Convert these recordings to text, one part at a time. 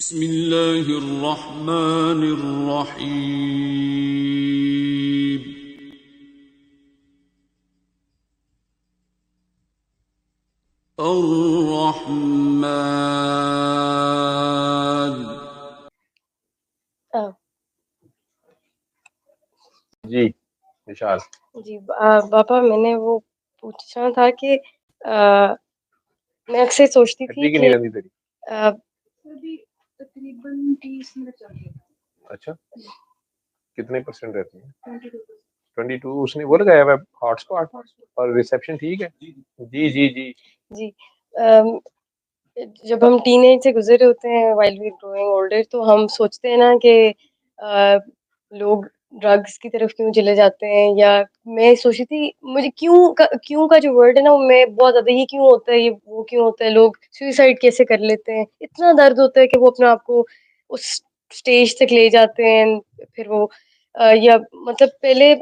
بسم اللہ الرحمن الرحیم الرحمن. جی وشال جی باپا میں نے وہ پوچھنا تھا کہ میں اکثر سوچتی تھی کی کہ نہیں رہتی تیری تقریباً 30 منٹ چل رہی ہے. اچھا کتنے پرسنٹ رہتی ہے؟ 22. اس نے وہ لگایا ہوا ہاٹ اسپاٹ اور ریسیپشن ٹھیک ہے؟ جی جی جی جی جب ہم ٹین ایج سے گزرے ہوتے ہیں وائل وی گروئنگ اولڈر تو ہم سوچتے ہیں نا کہ لوگ ڈرگس کی طرف کیوں چلے جاتے ہیں، یا میں سوچی تھی مجھے کیوں کا جو ورڈ ہے نا میں بہت زیادہ یہ کیوں ہوتا ہے، یہ وہ کیوں ہوتا ہے، لوگ سوئسائڈ کیسے کر لیتے ہیں، اتنا درد ہوتا ہے کہ وہ اپنے آپ کو اس سٹیج تک لے جاتے ہیں. پھر وہ یا مطلب پہلے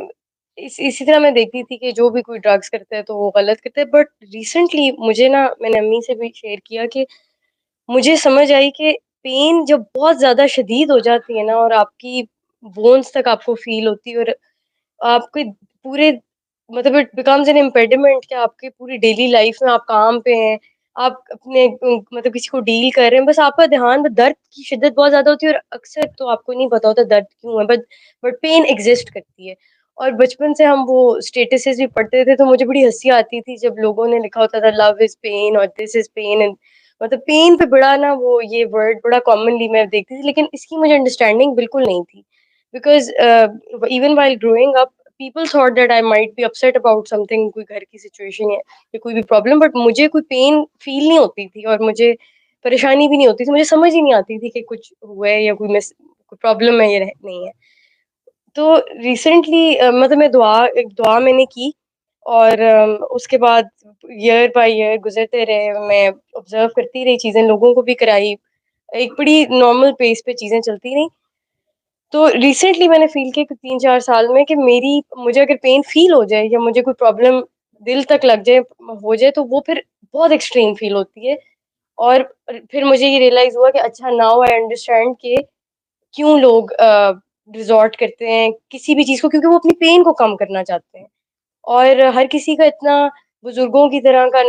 اسی طرح میں دیکھتی تھی کہ جو بھی کوئی ڈرگس کرتا ہے تو وہ غلط کرتا ہے، بٹ ریسنٹلی مجھے نا میں نے امی سے بھی شیئر کیا کہ مجھے سمجھ آئی کہ پین جب بہت زیادہ شدید ہو جاتی ہے نا اور آپ کی بونس تک آپ کو فیل ہوتی ہے، اور آپ کے پورے مطلب اٹ بیکمز این امپیڈیمنٹ کہ آپ کی پوری ڈیلی لائف میں آپ کام پہ ہیں، آپ اپنے مطلب کسی کو ڈیل کر رہے ہیں، بس آپ کا دھیان درد کی شدت بہت زیادہ ہوتی ہے، اور اکثر تو آپ کو نہیں پتا ہوتا درد کیوں ہے، بٹ پین ایگزسٹ کرتی ہے. اور بچپن سے ہم وہ اسٹیٹسز بھی پڑھتے تھے تو مجھے بڑی ہنسی آتی تھی جب لوگوں نے لکھا ہوتا تھا لو از پین اور دس از پین، مطلب پین پہ بڑا نا وہ یہ ورڈ بڑا کامنلی میں دیکھتی تھی، لیکن اس کی مجھے انڈرسٹینڈنگ بالکل نہیں تھی. Because even while growing up people thought that I might be upset about something, کوئی گھر کی سچویشن ہے یا کوئی بھی پرابلم، بٹ مجھے کوئی پین فیل نہیں ہوتی تھی اور مجھے پریشانی بھی نہیں ہوتی تھی، مجھے سمجھ ہی نہیں آتی تھی کہ کچھ ہوا ہے یا کوئی پرابلم ہے یا نہیں ہے. تو ریسنٹلی مطلب ایک دعا میں نے کی، اور اس کے بعد ایئر بائی ایئر گزرتے رہے، میں آبزرو کرتی رہی چیزیں، لوگوں کو بھی کرائی، ایک بڑی نارمل پیس پہ چیزیں چلتی رہیں. تو ریسنٹلی میں نے فیل کیا کہ 3-4 سال میں کہ مجھے اگر پین فیل ہو جائے یا مجھے کوئی پرابلم دل تک لگ جائے ہو جائے تو وہ پھر بہت ایکسٹریم فیل ہوتی ہے. اور پھر مجھے یہ ریئلائز ہوا کہ اچھا ناؤ آئی انڈرسٹینڈ کہ کیوں لوگ ریزورٹ کرتے ہیں کسی بھی چیز کو، کیونکہ وہ اپنی پین کو کم کرنا چاہتے ہیں. اور ہر کسی کا اتنا بزرگوں کی طرح کا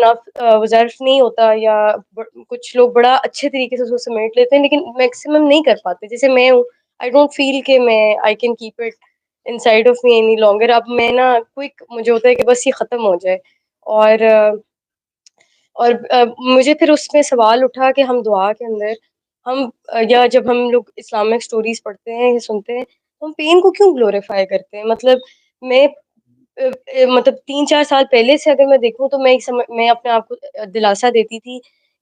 ظرف نہیں ہوتا، یا کچھ لوگ بڑا اچھے طریقے سے اس کو سمیٹ لیتے ہیں لیکن میکسیمم نہیں کر پاتے. جیسے میں ہوں، آئی ڈونٹ فیل کہ میں I can keep it in side of me any longer. اب میں نا کوئک مجھے ہوتا ہے کہ بس یہ ختم ہو جائے. اور مجھے پھر اس میں سوال اٹھا کہ ہم دعا کے اندر ہم یا جب ہم لوگ اسلامک سٹوریز پڑھتے ہیں یا سنتے ہیں تو ہم پین کو کیوں گلوریفائی کرتے ہیں. مطلب میں مطلب 3-4 سال پہلے سے اگر میں دیکھوں تو میں اپنے آپ کو دلاسا دیتی تھی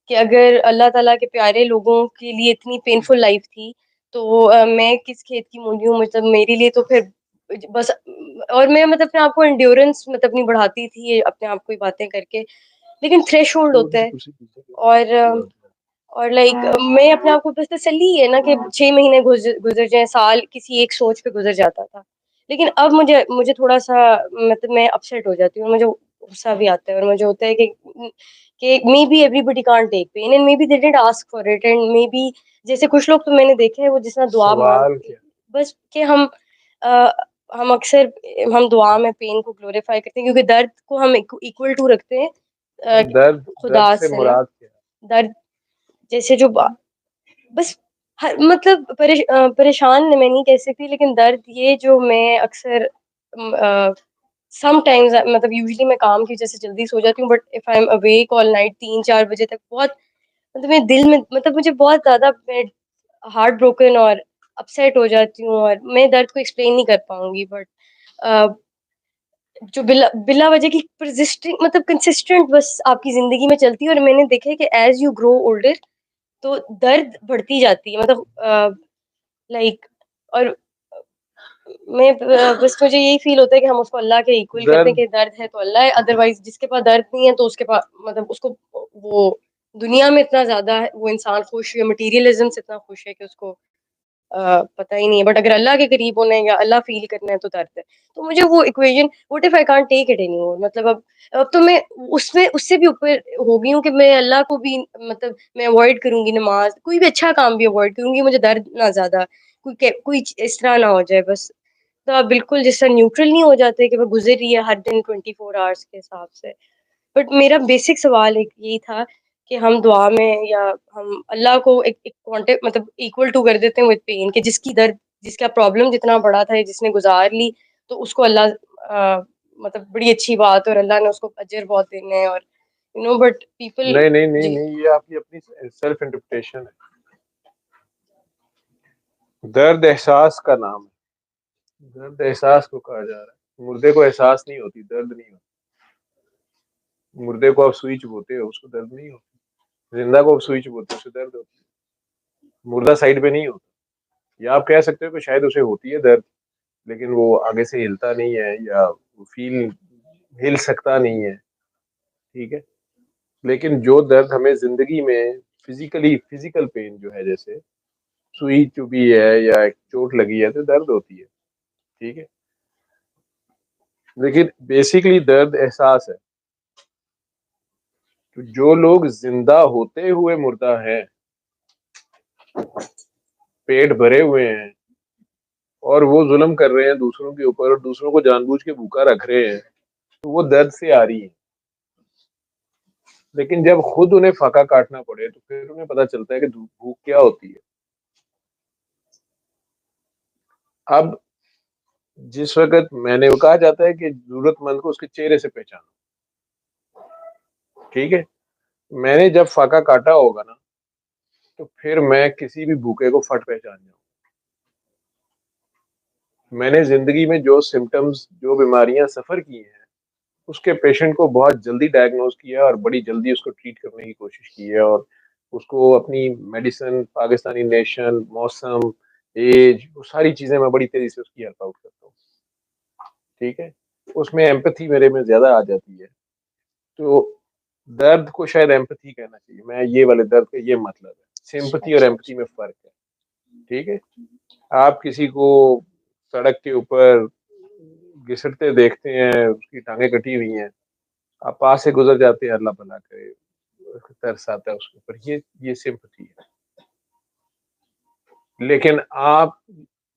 کہ اگر اللہ تعالیٰ کے پیارے لوگوں کے لیے اتنی پینفل لائف تھی تو میں کس کھیت کی مونڈی ہوں. مطلب میرے لیے تو پھر بس، اور میں مطلب اپنے آپ کو انڈیورنس مطلب نہیں بڑھاتی تھی اپنے آپ کو یہ باتیں کر کے، لیکن تھریش ہولڈ ہوتا ہے. اور لائک میں اپنے آپ کو بس تسلی ہے نا کہ 6 مہینے گزر جائیں، سال کسی ایک سوچ پہ گزر جاتا تھا. لیکن اب مجھے تھوڑا سا مطلب میں اپسیٹ ہو جاتی ہوں، مجھے غصہ بھی آتا ہے اور مجھے ہوتا ہے کہ maybe everybody can't take pain and maybe they didn't ask for it, and maybe جیسے کچھ لوگ تو میں نے دیکھے ہیں وہ جس طرح دعا سوال مانگتے کیا بس کہ ہم اکثر ہم دعا میں پین کو گلوریفائی کرتے ہیں کیونکہ درد کو ہم ایکول ٹو رکھتے ہیں درد خدا سے سے نا. مراد کیا ہے؟ درد جیسے جو بس مطلب پریشان میں نہیں کہہ سکتی، لیکن درد یہ جو میں اکثر سم ٹائمز مطلب یوزلی میں کام کی وجہ سے جلدی سو جاتی ہوں، but if I am awake all night 3-4 بجے تک بہت مطلب میرے دل میں مطلب مجھے بہت زیادہ ہارٹ بروکن اور اپسیٹ ہو جاتی ہوں، اور میں درد کو ایکسپلین نہیں کر پاؤں گی. بٹ جو بلا وجہ کی پرزسٹنگ مطلب کنسسٹنٹ بس آپ کی زندگی میں چلتی ہے، اور میں نے دیکھا ہے کہ ایز یو گرو اولڈر تو درد بڑھتی جاتی ہے. مطلب لائک اور میں بس مجھے یہی فیل ہوتا ہے کہ ہم اس کو اللہ کے ایکول کرتے ہیں درد کہ درد ہے تو اللہ ہے، ادروائز جس کے پاس درد نہیں ہے تو اس کے پاس مطلب اس کو وہ دنیا میں اتنا زیادہ وہ انسان خوش ہے، مٹیریلزم سے اتنا خوش ہے کہ اس کو پتہ ہی نہیں ہے، بٹ اگر اللہ کے قریب ہونا ہے یا اللہ فیل کرنا ہے تو درد ہے. تو مجھے وہ equation what if I can't take it any more, مطلب اب تو میں اس سے بھی اوپر ہو گئی ہوں کہ میں اللہ کو بھی مطلب میں اوائڈ کروں گی، نماز کوئی بھی اچھا کام بھی اوائڈ کروں گی، مجھے درد نہ زیادہ کوئی اس طرح نہ ہو جائے بس. تو آپ بالکل جس طرح نیوٹرل نہیں ہو جاتے کہ وہ گزر رہی ہے ہر دن 24 آورس کے حساب سے. بٹ میرا بیسک سوال ایک یہی تھا کہ ہم دعا میں یا ہم اللہ کو ایک مطلب ایکول ٹو کر دیتے ہیں وتھ پین، کہ جس کی درد جس کا پرابلم جتنا بڑا تھا جس نے گزار لی تو اس کو اللہ مطلب بڑی اچھی بات، اور اللہ نے اس کو اجر بہت دینے ہیں، اور بٹ پیپل. نہیں نہیں نہیں جی نہیں، یہ آپ کی اپنی سیلف انٹرپریٹیشن ہے. درد احساس کا نام ہے، درد احساس کو کہا جا رہا ہے. مردے کو احساس نہیں ہوتی، درد نہیں ہوتی. مردے کو آپ سوئی چبوتے ہو، اس کو درد نہیں ہوتی. زندہ کو آپ سوئی چبوتے ہو، اسے درد ہوتی ہے. مردہ سائڈ پہ نہیں ہوتا. یا آپ کہہ سکتے ہو کہ شاید اسے ہوتی ہے درد، لیکن وہ آگے سے ہلتا نہیں ہے یا ہل سکتا نہیں ہے. ٹھیک ہے، لیکن جو درد ہمیں زندگی میں فزیکل پین جو ہے، جیسے سوئی چبھی ہے یا ایک چوٹ لگی ہے تو درد ہوتی ہے. ٹھیک ہے، لیکن بیسیکلی درد احساس ہے. تو جو لوگ زندہ ہوتے ہوئے مردہ ہیں، پیٹ بھرے ہوئے ہیں، اور وہ ظلم کر رہے ہیں دوسروں کے اوپر اور دوسروں کو جان بوجھ کے بھوکا رکھ رہے ہیں، تو وہ درد سے آ رہی ہے. لیکن جب خود انہیں فاقہ کاٹنا پڑے تو پھر انہیں پتہ چلتا ہے کہ بھوک کیا ہوتی ہے. اب جس وقت میں نے کہا جاتا ہے کہ ضرورت مند کو اس کے چہرے سے پہچانا. ٹھیک ہے، میں نے جب فاقہ کاٹا ہوگا نا تو پھر میں کسی بھی بھوکے کو فٹ پہچان جاؤں. میں نے زندگی میں جو سمٹمز، جو بیماریاں سفر کی ہیں، اس کے پیشنٹ کو بہت جلدی ڈائگنوز کیا اور بڑی جلدی اس کو ٹریٹ کرنے کی کوشش کی ہے، اور اس کو اپنی میڈیسن، پاکستانی نیشن، موسم، ایج، وہ ساری چیزیں میں بڑی تیزی سے اس کی ہیلپ آؤٹ کرتا ہوں. ٹھیک ہے، اس میں ایمپتھی میرے میں زیادہ آ جاتی ہے. تو درد کو شاید ایمپتھی کہنا چاہیے. میں یہ والے درد کا یہ مطلب ہے، سمپتھی اور ایمپتھی میں فرق ہے. ٹھیک ہے، آپ کسی کو سڑک کے اوپر گھسٹتے دیکھتے ہیں، اس کی ٹانگیں کٹی ہوئی ہیں، آپ پاس سے گزر جاتے ہیں، اللہ بھلا کرے، ترس آتا ہے اس کے اوپر، یہ سمپتھی ہے. لیکن آپ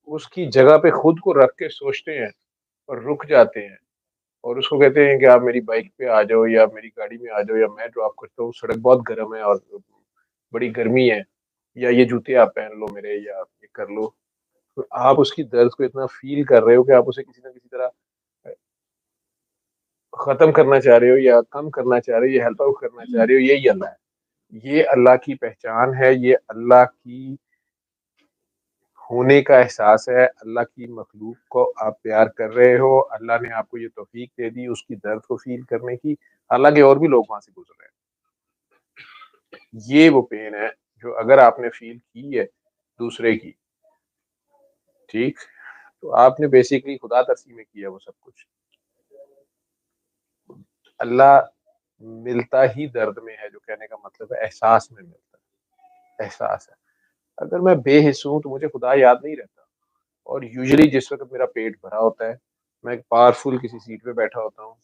اس کی جگہ پہ خود کو رکھ کے سوچتے ہیں اور رک جاتے ہیں اور اس کو کہتے ہیں کہ آپ میری بائک پہ آ جاؤ یا میری گاڑی میں آ جاؤ یا میں ڈراپ کرتا ہوں، سڑک بہت گرم ہے اور بڑی گرمی ہے، یا یہ جوتے آپ پہن لو میرے، یا یہ کر لو. تو آپ اس کی درد کو اتنا فیل کر رہے ہو کہ آپ اسے کسی نہ کسی طرح ختم کرنا چاہ رہے ہو یا کم کرنا چاہ رہے ہو یا ہیلپ آؤٹ کرنا چاہ رہے ہو. یہی اللہ ہے، یہ اللہ کی پہچان ہے، یہ اللہ کی ہونے کا احساس ہے. اللہ کی مخلوق کو آپ پیار کر رہے ہو، اللہ نے آپ کو یہ توفیق دے دی اس کی درد کو فیل کرنے کی. حالانکہ اور بھی لوگ وہاں سے گزر رہے ہیں. یہ وہ پین ہے جو اگر آپ نے فیل کی ہے دوسرے کی، ٹھیک، تو آپ نے بیسیکلی خدا ترسی میں کیا وہ سب کچھ. اللہ ملتا ہی درد میں ہے، جو کہنے کا مطلب ہے احساس میں ملتا ہے. احساس ہے. اگر میں بے حس ہوں تو مجھے خدا یاد نہیں رہتا. اور یوزلی جس وقت میرا پیٹ بھرا ہوتا ہے، میں ایک پاورفل کسی سیٹ پہ بیٹھا ہوتا ہوں،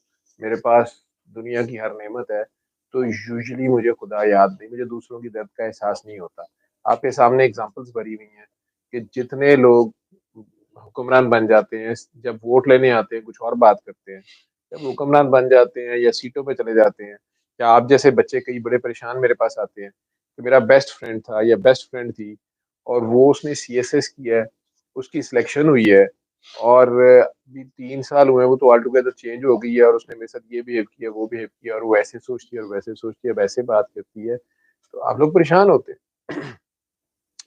میرے پاس دنیا کی ہر نعمت ہے، تو یوزلی مجھے خدا یاد نہیں، مجھے دوسروں کی درد کا احساس نہیں ہوتا. آپ کے سامنے اگزامپلس بھری ہوئی ہیں کہ جتنے لوگ حکمران بن جاتے ہیں، جب ووٹ لینے آتے ہیں کچھ اور بات کرتے ہیں، جب حکمران بن جاتے ہیں یا سیٹوں پہ چلے جاتے ہیں، یا آپ جیسے بچے کئی بڑے پریشان میرے پاس آتے ہیں کہ میرا بیسٹ فرینڈ تھا یا بیسٹ فرینڈ تھی اور وہ اس نے CSS کیا ہے، اس کی سلیکشن ہوئی ہے، اور ابھی 3 سال ہوئے ہیں، وہ تو آل ٹوگیدر چینج ہو گئی ہے، اور اس نے میرے ساتھ یہ بہیو کیا، وہ بہیو کیا، اور وہ ایسے سوچتی ہے اور ویسے سوچتی ہے، ویسے بات کرتی ہے. تو آپ لوگ پریشان ہوتے ہیں.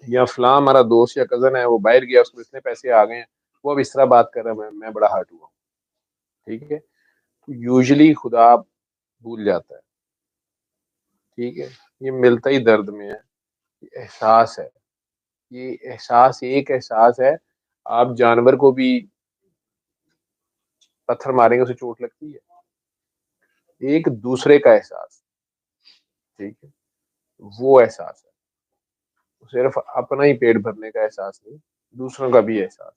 یا فلاں ہمارا دوست یا کزن ہے، وہ باہر گیا، اس کو اتنے پیسے آ گئے ہیں، وہ اب اس طرح بات کر رہا ہے، میں بڑا ہارٹ ہوا ہوں. ٹھیک ہے، یوزلی خدا بھول جاتا ہے. ٹھیک ہے، یہ ملتا ہی درد میں ہے. یہ احساس ہے، یہ احساس ایک احساس ہے. آپ جانور کو بھی پتھر ماریں گے اسے چوٹ لگتی ہے. ایک دوسرے کا احساس، ٹھیک ہے، وہ احساس ہے. صرف اپنا ہی پیٹ بھرنے کا احساس نہیں، دوسروں کا بھی احساس،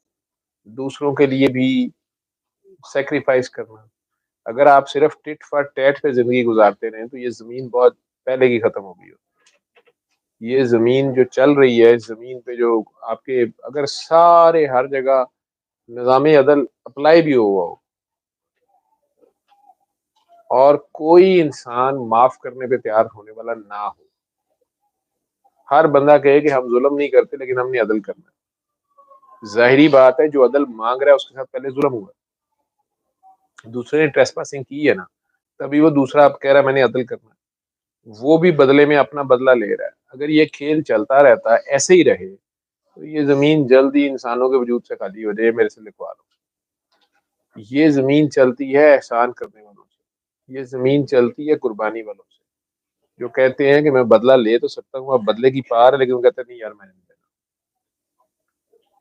دوسروں کے لیے بھی سیکریفائس کرنا. اگر آپ صرف ٹٹ فار ٹیٹ پہ زندگی گزارتے رہیں تو یہ زمین بہت پہلے کی ختم ہو گئی ہو. یہ زمین جو چل رہی ہے، اس زمین پہ جو آپ کے اگر سارے ہر جگہ نظام عدل اپلائی بھی ہوا ہو اور کوئی انسان معاف کرنے پہ تیار ہونے والا نہ ہو، ہر بندہ کہے کہ ہم ظلم نہیں کرتے لیکن ہم نے عدل کرنا ہے، ظاہری بات ہے جو عدل مانگ رہا ہے اس کے ساتھ پہلے ظلم ہوا. دوسرے نے ٹریس پاسنگ کی ہے نا، تبھی وہ دوسرا اب کہہ رہا ہے میں نے عدل کرنا ہے. وہ بھی بدلے میں اپنا بدلہ لے رہا ہے. اگر یہ کھیل چلتا رہتا ہے ایسے ہی رہے تو یہ زمین جلد ہی انسانوں کے وجود سے خالی ہو جائے. میرے سے لکھوا لو. یہ زمین چلتی ہے احسان کرنے والوں سے، یہ زمین چلتی ہے قربانی والوں سے، جو کہتے ہیں کہ میں بدلہ لے تو سکتا ہوں، اب بدلے کی پار ہے، لیکن وہ کہتے ہیں نہیں یار میں نہیں دینا.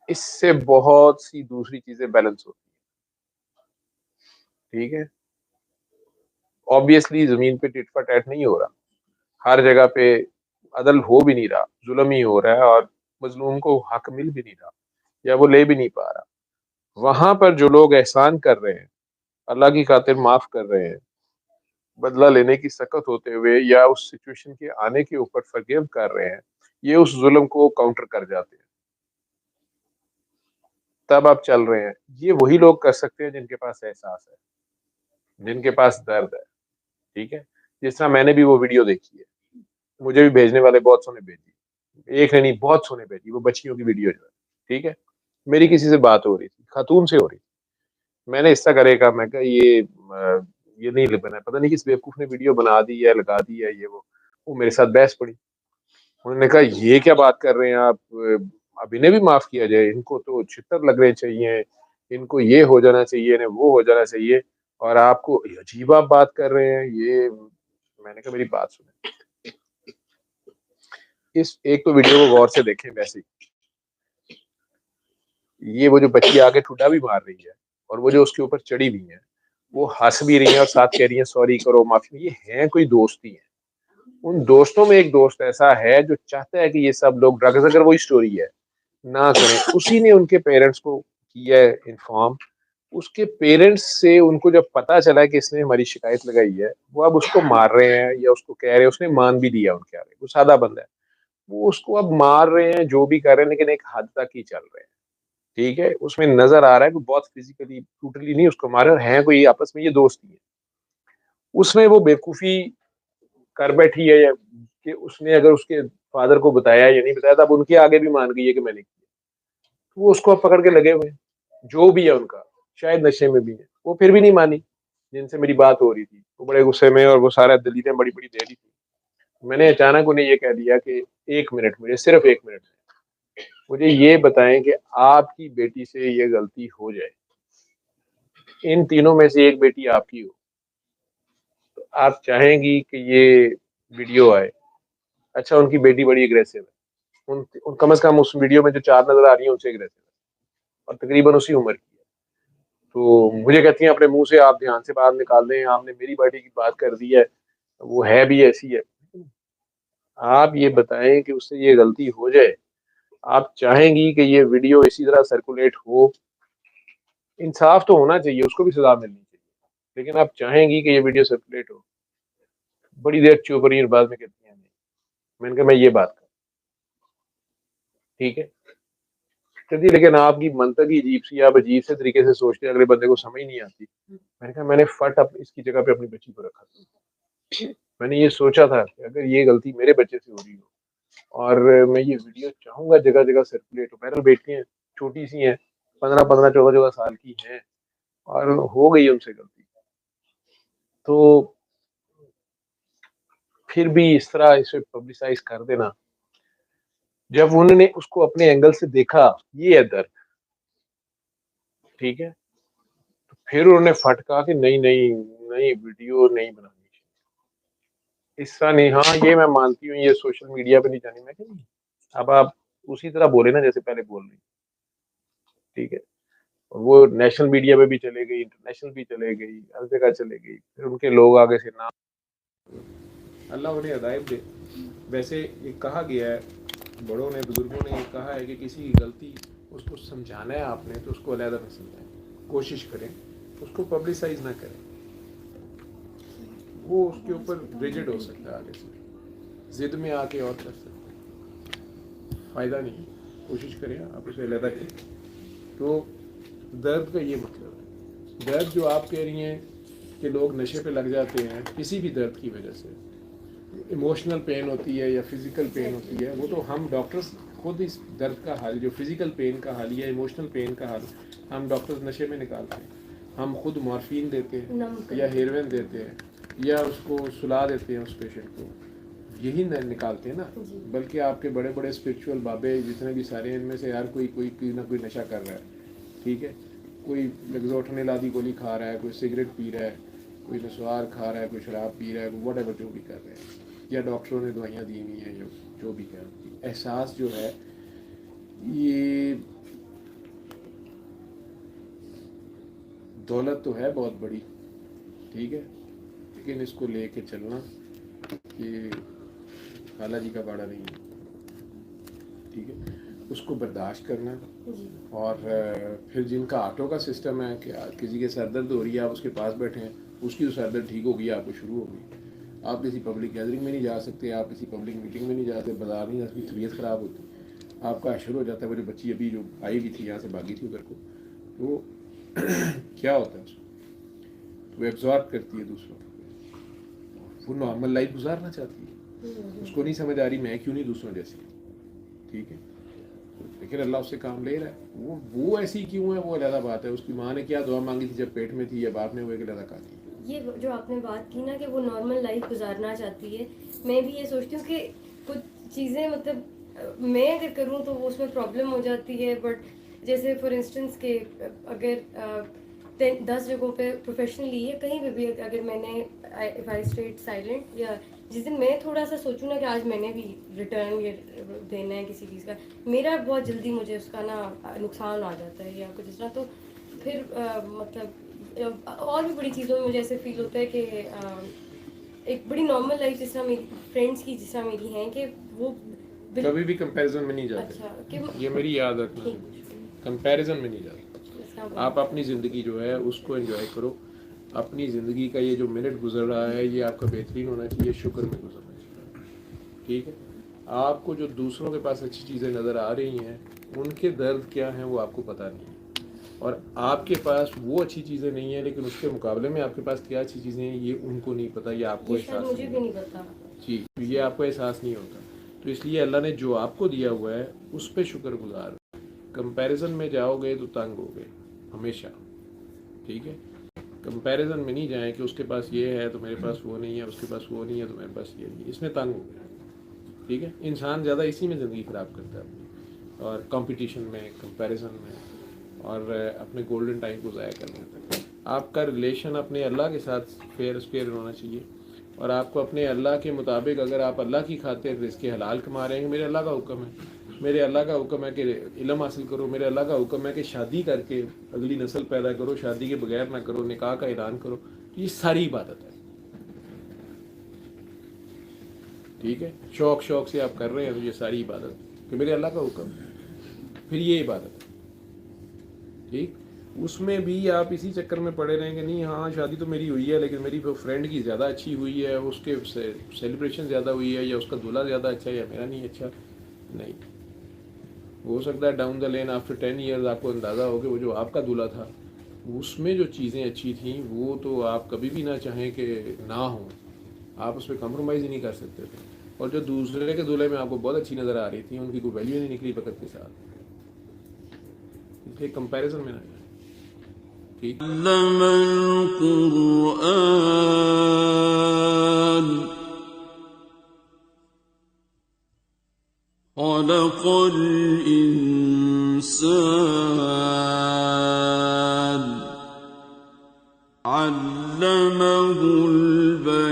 اس سے بہت سی دوسری چیزیں بیلنس ہوتی ہیں. ٹھیک ہے، آبویسلی زمین پہ ٹٹ فار ٹیٹ نہیں ہو رہا، ہر جگہ پہ عدل ہو بھی نہیں رہا، ظلم ہی ہو رہا ہے اور مظلوم کو حق مل بھی نہیں رہا یا وہ لے بھی نہیں پا رہا. وہاں پر جو لوگ احسان کر رہے ہیں، اللہ کی خاطر معاف کر رہے ہیں، بدلہ لینے کی سخت ہوتے ہوئے یا اس سچویشن کے آنے کے اوپر فرگیو کر رہے ہیں، یہ اس ظلم کو کاؤنٹر کر جاتے ہیں. تب آپ چل رہے ہیں. یہ وہی لوگ کر سکتے ہیں جن کے پاس احساس ہے، جن کے پاس درد ہے. ٹھیک ہے، جس طرح میں نے بھی وہ ویڈیو دیکھی ہے، مجھے بھی بھیجنے والے بہت سونے بھیجی، ایک نے نہیں بہت سونے بھیجی، وہ بچیوں کی ویڈیو جو ہے. ٹھیک ہے، میری کسی سے بات ہو رہی تھی، خاتون سے ہو رہی تھی. میں نے اس طرح کرے گا، میں کہا یہ نہیں بنا، پتہ نہیں کس بیوقوف نے ویڈیو بنا دی ہے، لگا دی ہے. وہ میرے ساتھ بحث پڑی. انہوں نے کہا یہ کیا بات کر رہے ہیں آپ، اب انہیں بھی معاف کیا جائے، ان کو تو چھتر لگنے چاہیے، ان کو یہ ہو جانا چاہیے، انہیں وہ ہو جانا چاہیے، اور آپ کو عجیب آپ بات کر رہے ہیں. یہ میں نے کہا میری بات سنیں، اس ایک تو ویڈیو کو غور سے دیکھیں. ویسے یہ وہ جو بچی آگے ٹھڈا بھی مار رہی ہے اور وہ جو اس کے اوپر چڑھی بھی ہیں، وہ ہنس بھی رہی ہیں اور ساتھ کہہ رہی ہیں سوری کرو، معافی. یہ ہیں کوئی دوست ہی ہیں. ان دوستوں میں ایک دوست ایسا ہے جو چاہتا ہے کہ یہ سب لوگ ڈرگز، اگر وہی سٹوری ہے، نہ کریں. اسی نے ان کے پیرنٹس کو کیا ہے انفارم. اس کے پیرنٹس سے ان کو جب پتا چلا کہ اس نے ہماری شکایت لگائی ہے، وہ اب اس کو مار رہے ہیں یا اس کو کہہ رہے ہیں. اس نے مان بھی دیا ان کے آگے، وہ سادہ بندہ ہے، وہ اس کو اب مار رہے ہیں، جو بھی کر رہے ہیں، لیکن ایک حد تک ہی چل رہے ہیں. ٹھیک ہے، اس میں نظر آ رہا ہے کہ بہت فزیکلی ٹوٹلی نہیں اس کو مارے، اور ہیں کوئی آپس میں یہ دوست ہی ہے. اس میں وہ بیوقوفی کر بیٹھی ہے کہ اس نے اگر اس کے فادر کو بتایا یا نہیں بتایا، تب ان کے آگے بھی مان گئی ہے کہ میں نے کیا. وہ اس کو اب پکڑ کے لگے ہوئے ہیں. جو بھی ہے ان کا، شاید نشے میں بھی ہے. وہ پھر بھی نہیں مانی. جن سے میری بات ہو رہی تھی وہ بڑے غصے میں، اور وہ سارا دلیلیں بڑی بڑی دے رہی تھی. میں نے اچانک انہیں یہ کہہ دیا کہ ایک منٹ، مجھے صرف ایک منٹ، مجھے یہ بتائیں کہ آپ کی بیٹی سے یہ غلطی ہو جائے، ان تینوں میں سے ایک بیٹی آپ کی ہو، تو آپ چاہیں گی کہ یہ ویڈیو آئے؟ اچھا، ان کی بیٹی بڑی اگریسو ہے، ان کم از کم اس ویڈیو میں جو چار نظر آ رہی ہیں ان سے اگریسو ہے، اور تقریباً اسی عمر کی ہے. تو مجھے کہتی ہیں اپنے منہ سے آپ دھیان سے بات نکال دیں، آپ نے میری بیٹی کی بات کر دی ہے، وہ ہے بھی ایسی ہے. آپ یہ بتائیں کہ اس سے یہ غلطی ہو جائے، آپ چاہیں گی کہ یہ ویڈیو اسی طرح سرکولیٹ ہو؟ انصاف تو ہونا چاہیے، اس کو بھی سزا ملنی چاہیے، لیکن آپ چاہیں گی کہ یہ ویڈیو سرکولیٹ ہو؟ بڑی دیر چپ رہی اور بعد میں کہتی ہیں نہیں. میں نے کہا میں یہ بات کر، ٹھیک ہے چلیے، لیکن آپ کی منطق ہی عجیب سی، آپ عجیب سے طریقے سے سوچتے ہیں، اگلے بندے کو سمجھ نہیں آتی. میں نے کہا میں نے فٹ اس کی جگہ پہ اپنی بچی کو رکھا تھا. میں نے یہ سوچا تھا کہ اگر یہ غلطی میرے بچے سے ہو رہی ہو اور میں یہ ویڈیو چاہوں گا جگہ جگہ سرکولیٹ ہو، بہرحال بیٹیاں چھوٹی سی ہیں، 15 14 14 سال کی ہیں، اور ہو گئی ان سے غلطی، تو پھر بھی اس طرح اسے پبلسائز کر دینا. جب انہوں نے اس کو اپنے اینگل سے دیکھا، یہ ہے درد. ٹھیک ہے، تو پھر انہوں نے فٹکا کہ نہیں نہیں نہیں، ویڈیو نہیں بنانی چاہیے، اس طرح نہیں. ہاں یہ میں مانتی ہوں یہ سوشل میڈیا پہ نہیں جانی. میں کہ نہیں، اب آپ اسی طرح بولے نا جیسے پہلے بول رہی. ٹھیک ہے، وہ نیشنل میڈیا پہ بھی چلے گئی، انٹرنیشنل بھی چلے گئی، ہر جگہ چلے گئی. پھر ان کے لوگ آگے سے نام، اللہ انہیں ہدایت دے. ویسے یہ کہا گیا ہے، بڑوں نے، بزرگوں نے یہ کہا ہے کہ کسی کی غلطی اس کو سمجھانا ہے آپ نے تو اس کو علیحدہ نہ سمجھائیں, کوشش کریں اس کو پبلسائز نہ کریں, وہ اس کے اوپر ریجڈ ہو سکتا ہے, آگے سے ضد میں آ کے اور کر سکتے ہیں, فائدہ نہیں. کوشش کریں آپ اسے علیحدہ کریں. تو درد کا یہ مطلب ہے. درد جو آپ کہہ رہی ہیں کہ لوگ نشے پہ لگ جاتے ہیں کسی بھی درد کی وجہ سے, ایموشنل پین ہوتی ہے یا فزیکل پین ہوتی ہے, وہ تو ہم ڈاکٹرز خود اس درد کا حل, جو فزیکل پین کا حل یا ایموشنل پین کا حل, ہم ڈاکٹرز نشے میں نکالتے ہیں. ہم خود مارفین دیتے ہیں یا ہیروین دیتے ہیں یا اس کو سلا دیتے ہیں اس پیشنٹ کو, یہی نکالتے ہیں نا. بلکہ آپ کے بڑے بڑے اسپرچول بابے جتنے بھی سارے ہیں, ان میں سے ہر کوئی نہ کوئی نشہ کر رہا ہے, ٹھیک ہے. کوئی لگزوٹن لادی گولی کھا رہا ہے, کوئی سگریٹ پی رہا ہے, کوئی نسوار کھا رہا ہے, کوئی شراب پی رہا ہے, واٹ ایور جو بھی کر رہے ہیں, یا ڈاکٹروں نے دوائیاں دی ہوئی ہیں جو بھی کر. احساس جو ہے یہ دولت تو ہے بہت بڑی, ٹھیک ہے, لیکن اس کو لے کے چلنا کہ خالہ جی کا باڑا نہیں ہے, ٹھیک ہے. اس کو برداشت کرنا. اور پھر جن کا آٹو کا سسٹم ہے کہ کسی کے سر درد ہو رہی ہے, آپ اس کے پاس بیٹھے ہیں, اس کی سر درد ٹھیک ہو گئی, آپ کو شروع ہو گئی. آپ کسی پبلک گیدرنگ میں نہیں جا سکتے, آپ کسی پبلک میٹنگ میں نہیں جاتے, بازار نہیں جا سکتے, طبیعت خراب ہوتی, آپ کا شروع ہو جاتا ہے. وہ جو بچی ابھی جو آئی بھی تھی یہاں سے بھاگی تھی ادھر کو, تو کیا ہوتا ہے اس کو, وہ ایبزارب کرتی ہے دوسروں کو, وہ نارمل لائف گزارنا چاہتی ہے, اس کو نہیں سمجھ آ رہی میں کیوں نہیں دوسروں جیسی, ٹھیک ہے. لیکن اللہ اس سے کام لے رہا ہے. وہ ایسی کیوں ہے وہ علیحدہ بات ہے. اس کی ماں نے کیا دعا مانگی تھی جب پیٹ میں تھی, یا باپ نے وہ ایک علیحدہ کہا تھی. یہ جو آپ نے بات کی نا کہ وہ نارمل لائف گزارنا چاہتی ہے, میں بھی یہ سوچتی ہوں کہ کچھ چیزیں مطلب میں اگر کروں تو وہ اس میں پرابلم ہو جاتی ہے. بٹ جیسے فار انسٹنس کہ اگر 10 جگہوں پہ پروفیشنلی یا کہیں پہ بھی اگر میں نے اف آئی اسٹیٹ سائلنٹ, یا جس دن میں تھوڑا سا سوچوں نا کہ آج میں نے بھی ریٹرن دینا ہے کسی چیز کا, میرا بہت جلدی مجھے اس کا نا نقصان آ جاتا ہے یا کچھ اس طرح. تو پھر مطلب اور بھی بڑی چیزوں میں مجھے ایسے فیل ہوتا ہے کہ ایک بڑی نارمل لائف جس طرح میری فرینڈس کی جس طرح میری ہیں کہ وہ کبھی بھی کمپیریزن میں نہیں جاتے. اچھا, یہ میری یاد رکھنا, کمپیریزن میں نہیں جاتے. آپ اپنی زندگی جو ہے اس کو انجوائے کرو. اپنی زندگی کا یہ جو منٹ گزر رہا ہے یہ آپ کا بہترین ہونا چاہیے, شکر میں گزرنا چاہیے, ٹھیک ہے. آپ کو جو دوسروں کے پاس اچھی چیزیں نظر آ رہی ہیں ان کے درد کیا ہیں وہ آپ کو پتہ نہیں ہے, اور آپ کے پاس وہ اچھی چیزیں نہیں ہیں لیکن اس کے مقابلے میں آپ کے پاس کیا اچھی چیزیں ہیں یہ ان کو نہیں پتہ, یہ آپ کو احساس نہیں ہوتا. جی, یہ آپ کو احساس نہیں ہوتا. تو اس لیے اللہ نے جو آپ کو دیا ہوا ہے اس پہ شکر گزار. کمپیریزن میں جاؤ گے تو تنگ ہو گئے ہمیشہ, ٹھیک ہے. کمپیریزن میں نہیں جائیں کہ اس کے پاس یہ ہے تو میرے پاس وہ نہیں ہے, اس کے پاس وہ نہیں ہے تو میرے پاس یہ نہیں ہے, اس میں تنگ ہو گئے, ٹھیک ہے. انسان زیادہ اسی میں زندگی خراب کرتا ہے اپنی, اور کمپٹیشن میں, کمپیریزن میں, اور اپنے گولڈن ٹائم کو ضائع کرنے تک. آپ کا ریلیشن اپنے اللہ کے ساتھ فیئر ہونا چاہیے, اور آپ کو اپنے اللہ کے مطابق, اگر آپ اللہ کی خاطر رزق حلال کما رہے ہیں, میرے اللہ کا حکم ہے, میرے اللہ کا حکم ہے کہ علم حاصل کرو, میرے اللہ کا حکم ہے کہ شادی کر کے اگلی نسل پیدا کرو, شادی کے بغیر نہ کرو, نکاح کا اعلان کرو, یہ ساری عبادت ہے, ٹھیک ہے. شوق سے آپ کر رہے ہیں تو یہ ساری عبادت کہ میرے اللہ کا حکم ہے, پھر یہ عبادت ہے, ٹھیک. اس میں بھی آپ اسی چکر میں پڑے رہیں گے, نہیں ہاں شادی تو میری ہوئی ہے لیکن میری فرینڈ کی زیادہ اچھی ہوئی ہے, اس کے سیلیبریشن زیادہ ہوئی ہے, یا اس کا دولہا زیادہ اچھا ہے, یا میرا نہیں اچھا. نہیں, ہو سکتا ہے down the lane after 10 years آپ کو اندازہ ہو کہ وہ جو آپ کا دولہا تھا اس میں جو چیزیں اچھی تھیں وہ تو آپ کبھی بھی نہ چاہیں کہ نہ ہوں, آپ اس پہ کمپرومائز ہی نہیں کر سکتے تھے. اور جو دوسرے کے دولہے میں آپ کو بہت اچھی نظر آ رہی تھی ان کی کوئی ویلیو نہیں نکلی وقت کے ساتھ, اس لیے کمپیریزن میں نہ جائیں, ٹھیک. علم القرآن خلق الإنسان علمه البيان